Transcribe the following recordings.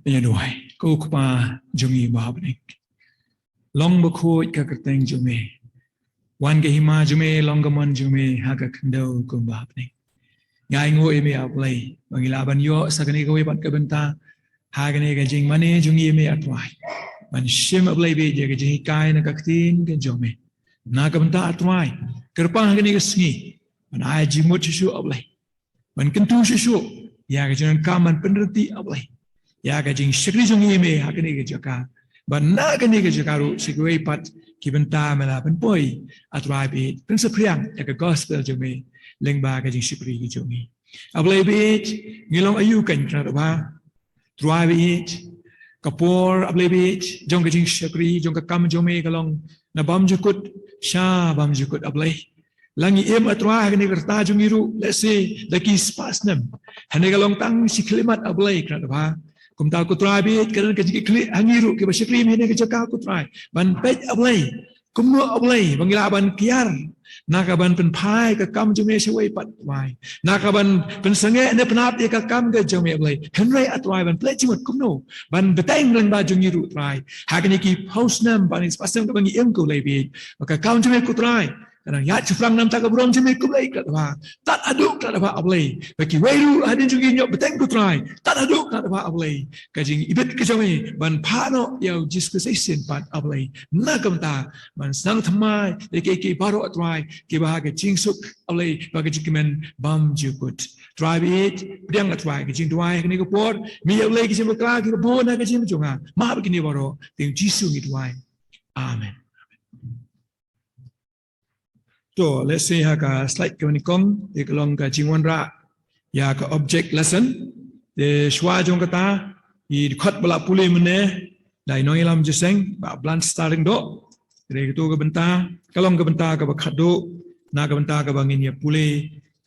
Bây giờ cô qua jungi bab này long bờ khôi các cái tên jume wan cái hima jume long cái man jume ha các khâu cùng bab này ngai ngồi me aplay bagi laban yo sakani ko ibat ka benta ha cái cái jing mane jungi me atwai ban shim aplay be je cái jing kai na các tin cái jume na ka benta atwai kerpa cái sngi ban ai jimut shu aplay ban kentu shu ya cái jing kaman penrti aplay ya cái jing shikri jungi me ha cái jaka ban na cái jaka ru sikwe pat ki benta mela ban poi atwai be prinsip priang ya cái gospel jume leng ba cái jing shikri ki jungi ablay be ngilong ayu kan tra ba try be kapor ablay be jong cái jing shikri jong ka kam jume kalong na bam jukut sha bam jukut ablay langi em atwa cái kerta jungi ru let's say the ki spasnam hane kalong tang siklimat ablay kra ba kum ta ku try be kan ka jing kli hangiru ke ba shikri me ne ka jaka ku try ban pej ablay kum no ablay bangila ban kiar nakaban pen pai ka kam jume shawai pat wai nakaban pen sange ne penap dia ka kam ka jume ablay henry atwai ban play chimut kumno ban beteng lang ba jungi ru try hakani ki postnam ban spasam ka bangi em ko lay bi ka kam jume ku try kadang ya shaphang nam ta ka brom jume ku lay ka ba tat aduk ka ba ablay baki wairu hadin jungi nyok beteng ku try tat aduk ka ba ablay ka jing ibet ka jume ban phano yau disposition pat ablay nakam ta ban sang thamai de ke baro atwai ke bah ke jing suk ablay ba ke jikmen bam jukut try it priang atwai ke jing twai ke ni ko por mi ablay ke jing kla ke bo na ke jing junga ma ba ke ni baro ting jisu ni twai amen. So let's say ka slide ke ni kom de kalong ka jingwan ra ya ka object lesson de shwa jong kata I khat bala pule mene dai no ilam jiseng ba blan starting do re to ka benta kalong ka benta ka ba khat do na ka benta ka ba ngin ya pule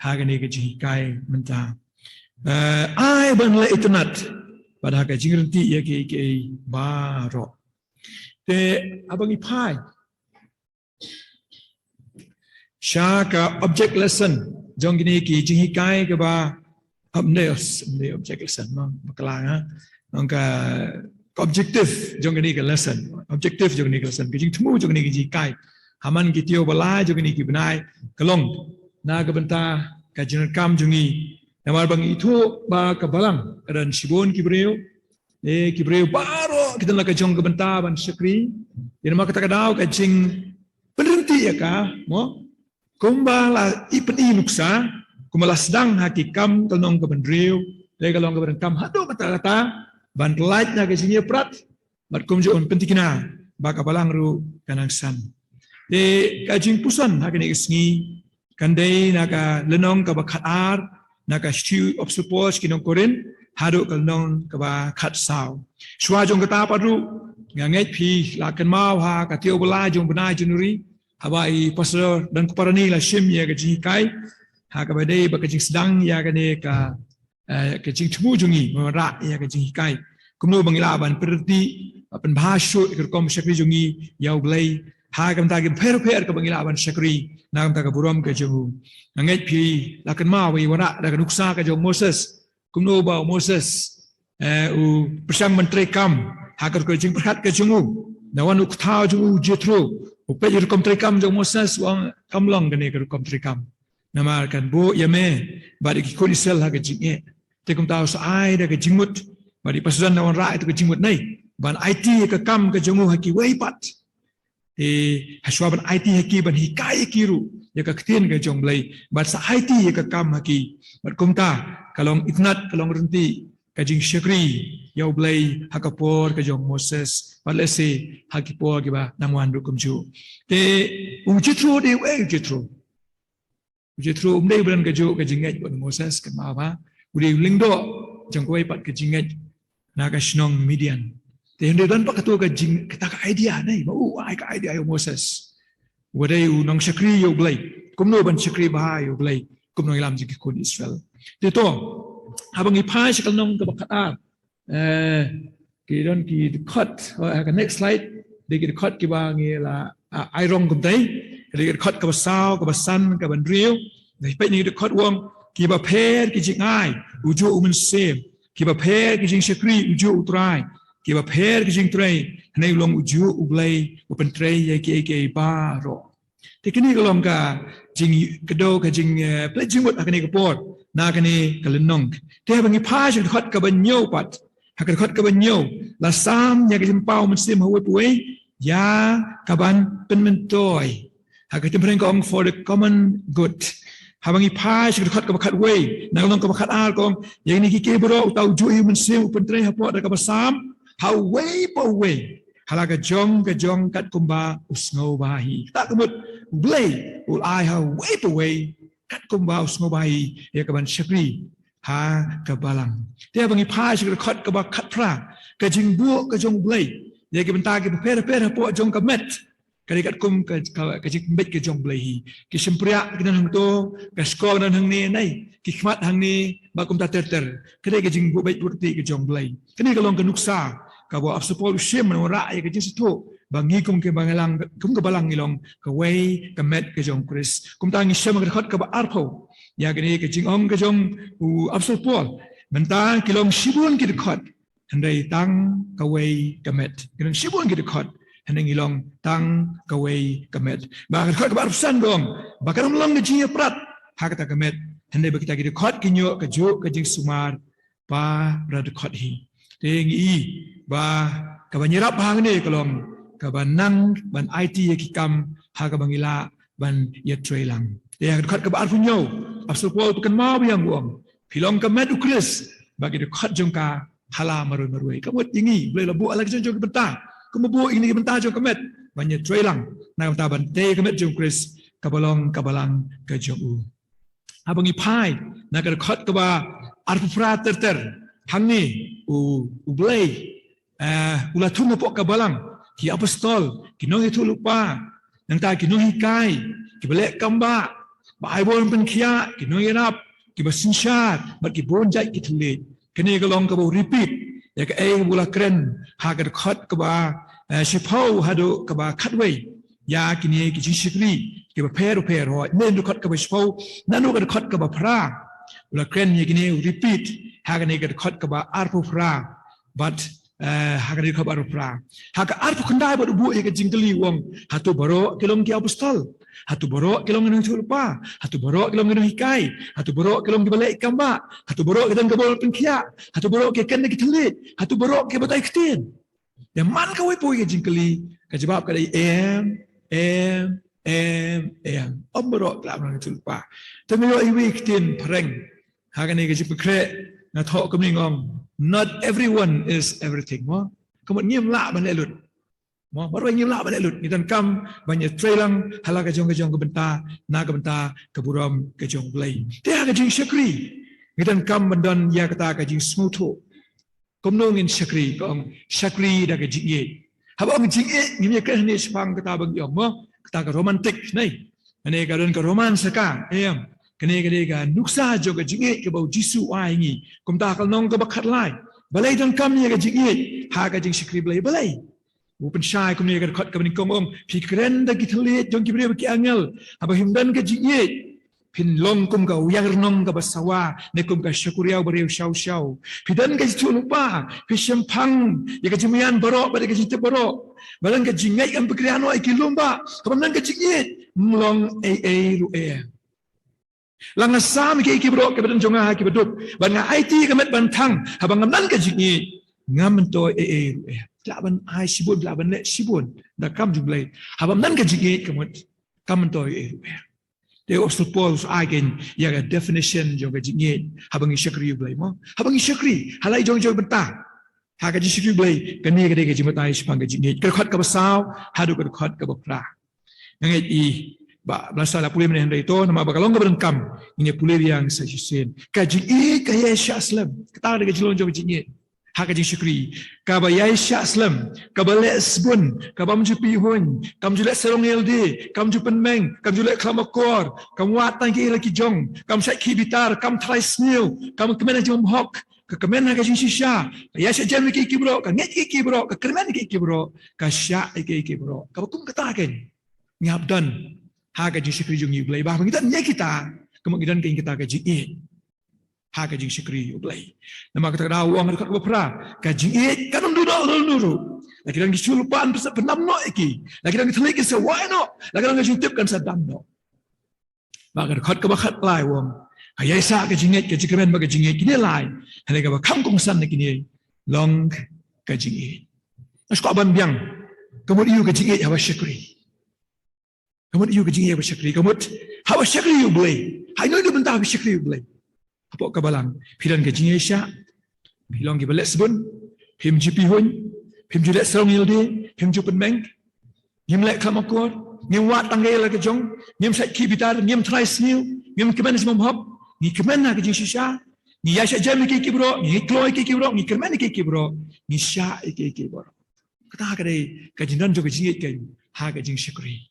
ha ka ne ka ji kai benta ai ban le itnat pada ka jingryntih ya ke ba ro te abang I phai Shaka object lesson jong gini ki jing kai ke ba amne object lesson makala ha angka objective jong gini ke lesson objective jong gini ke lesson ki jing thmu jong gini ki ji kai haman ki tio bala jong gini ki benai kalong na ka benta ka jing kam jongi namar bang itu ba ka balang dan sibon ki breu baro kita nak ka jong ka benta ban shikri din ma kata ka daw ka jing penrenti ya ka mo kumbala ipeni nuksa kumbala sedang hakikam telnong ke bendriu le kalong ke bendam hadu kata-kata ban light na ke sini prat bat kumjo on pentikina ba kabalang ru kanang san de kajing pusan hakini isngi kandai naka lenong ka bakhatar naka stew of support kinong korin hadu kalnong ka ba khat saw shwa jong kata padu ngangai phi la kan mau ha ka tio bala jong bana junuri Habai pasal dan keparani lah shim ya kecing kai, ha kabadai bakecing sedang ya kene ka kecing cemu jungi merak ya kecing kai. Kumno bangilaban perti pen bahasyo ikom syakri jungi yau belai ha kam ta ke per ka bangilaban syakri na kam ta ka buram ke jungu. Nangai pi lakan ma wi wara da nuksa ka jong Moses. Kumno ba Moses u persang menteri kam ha ka kecing perhat ke jungu. Nawan uk thau jungu Jethro Upay rukom trikam jong Moses wang kamlong kene ke rukom trikam. Nama kan bo yame badi ki konisel ha ke jinge. Te kum tahu sai da ke jingmut badi pasudan nawan ra itu ke jingmut nai. Ban IT ke kam ke jongu haki weipat. Haswa ban IT haki ban hikai kiru ya ke ketien ke jong blai. Ban sa IT ya ke kam haki. Ban kum ta kalong itnat kalong renti kajing syakri yau blai hakapor ke jong Moses palese hakipor ke ba namuan rukum ju te Jethro de we Jethro umdei bulan ke ju ke jingai bon Moses ke ma ba udi lingdo jong ko pat ke jingai na ka snong Midian te hende dan pak tu ke jing kita ka idea nei ba ai ka idea yo Moses wadai unong syakri yo blai kumno ban syakri ba yo blai kumno ilam jiki kun Israel te to habang ipai sa kalnong kabakatar kidon ki cut next slide de ki cut ki ba ngi la iron kum dai ki cut ka basao ka basan ka bandriu dai pe ni cut wong ki ba pher ki jingai uju umen sem kiba pher ke jing shakri uju utrai kiba pher ke jing trai nei long uju ublai upen trai ye ke ba ro te kini kolom ka jing kedo ka jing ple jingmut akani ka pot na kani kalenong te bangi pha jing khot ka banyo pat hakar khot ka banyo la sam nya ka jing pau mun sim hawe puai ya kaban penmentoi hakar timpreng kong for the common good habangi phai sig khot ka khat wei na long ka khat al kong yang ni ki ke bro tau ju mun sim upen trai ha pot ka sam how way po way halaga jong kat kumba usngo bahi tak kemut blay ul ai ha way po way kat kumba usngo bahi ya kaban shakri ha ka balang te bangi phai sig khot ka ba khat pra ka jing bu ka jong blay ya ke benta ke per ha po jong ka met kali kat kum ka jing bet ke jong blay hi ki sempria ki nan hang to ka skor nan hang ni nai ki khmat hang ni ba kum ta ter kade ke jing bu bet purti ke jong blay kani ka long ka nuksa ka bo apsupol shem man ra ai ka jing sito bangi kum ke bangalang kum ka balang ngilong ka wei ka met ke jong kris kum ta ngi shem ka khot ka ba arpho ya ke ni ke jing om ka jong u apsupol benta kilong shibun ki khot handai tang ka wei ka met kilong shibun ki khot handai ngilong tang ka wei ka met ba ka khot ka ba arpsan dong ba ka long ngi ji prat ha ka ta ka met handai ba kita ki khot ki nyo ka ju ka jing sumar pa ra de khot hi te ngi ba ka banyirap hang ni kolom ka banang ban IT ye ki kam ha ka bangila ban ye trailang te ka khot ka ba arpunyo apsul pol tu kan mau yang buang pilong ka med ukris bagi de khot jong ka hala marui ka mot ingi boleh labu ala jong jong benta ka mabu ini benta jong ka med ban ye trailang na ta ban te ka med jong kris ka balang ka jong u abangi phai na ka khot ka ba arpufra ter hangi u blay ula thum po ka balang ki apostol ki nong itu lupa nang ta ki nong hikai ki bele kamba bible pen khia ki nong yarap ki basinshat bat ki bonjai ki thule kene ka long ka bo repeat ya ka ula kren ha ka khot ka ba shipau hado ka ba khatwei ya ki ne ki jishikri ki ba pher ho nen du khot ka ba shipau nanu ka khot ka ba phra ula kren ye ki ne repeat ha ka ne ka khot ka ba arpu phra but haka ni khabar pra haka arpu khandai ba bu e ka jingli wong hatu baro kilong ki apostol hatu baro kilong nang thulpa hatu baro kilong nang hikai hatu baro kilong ki balai kamba hatu baro ki dan kabol pinkhia hatu baro ki kan ki thli hatu baro ki batai khtin ya man ka we po ye jingli ka jawab ka dai ombro klam nang thulpa tamiyo I we khtin phreng haka ni ka jipkre na tho kamni ngom not everyone is everything mo kamot ngim la ban le lut mo baroi ngim la ban le lut ni tan kam ban ye trailang hala ka jong ka benta na ka benta ka buram ka jong blai te ha ka jing shakri ni tan kam bandon ya kata ka jing smutho komno ngin shakri kong shakri da ka jing ye ha ba jing ye ngim ye ka ni shaphang kata bang yom mo kata ka romantic nei ane ka ron ka romance ka em kene ka nuksa jo ka jinge ka bau jisu ai ngi kum ta kal nong ka bakhat lai balai dan kam ye ka jinge ha ka jing shikri balai balai upen shai kum ne ka khot ka ni kom om phi kren da ki thle jong ki bre ki angel aba himdan ka jinge phin long kum ka uyar nong ka basawa ne kum ka shakuriau bare shau phidan ka chu lupa phi shaphang ye ka jimian baro bare ka jite baro balang ka jingai am pekriano ai ki lumba kabam ka jinge mlong ru langa sam ki bro ke badan jonga ki baduk ban nga IT ka met ban thang habang nan ka jingi ngam to la ban ai sibun la ban le sibun da kam jublai habang nan ka jingi kam to they also pose again ya ga definition jonga jingi habang shakri blai mo habang shakri halai jong benta ha ka shakri blai ka ne ka de ka jimatai spang ka jingi ka khot ka basaw hadu ka khot ka bapra ngai I ba blasala pulih men hendai to nama bakalong ka berengkam ini pulih yang sasisen ka jingi ka ya syaslam kata de jilon jong jingi ha ka jing syukri ka ba ya syaslam ka ba le sbun ka ba mju pi hun kam ju le serong ld kam ju penmeng kam ju le klamakor kam wat tang ki laki jong kam sai ki bitar kam try snil kam kemen jom hok ka kemen ha ka jing shisha ya sya jam ki bro ka nget ki bro ka kermen ki bro ka sya ki bro ka kum kata ken ngap dan ha ka jing syukri jong yu blai ba kita nya kita kemudian kita ka jing ha ka jing syukri ublai nama kata dah wang dekat berpera ka jing kan nuru lagi orang diculpan penam no iki lagi orang ditelik sewai no lagi orang dijutip kan sadam no maka dekat ke bakat lai wang ayai sa ka jingit ka jingren ba ka jingit kini lai hale ka bakam kong san kini long ka jingit as ko ban biang kamut iu ka jingit hawa syukri kamut iu ka jingit hawa syukri kamut hawa syukri ublai hai no dia mentah hawa syukri ublai apa kabalang pidan ke jingisya pilong ke balak sebun pim jipi hun pim judak serong yilde pim jupen bank nyem lek kamakor nyem wat tanggai la ke jong nyem sat ki bitar nyem try snil nyem kemen semam hab ni kemen na ke jingsya ni ya sha jam ke bro ni kloy ke bro ni kemen ke bro ni sha ke bro kata ka dei ka jinan jo ke jingit ke ha ke jing syukri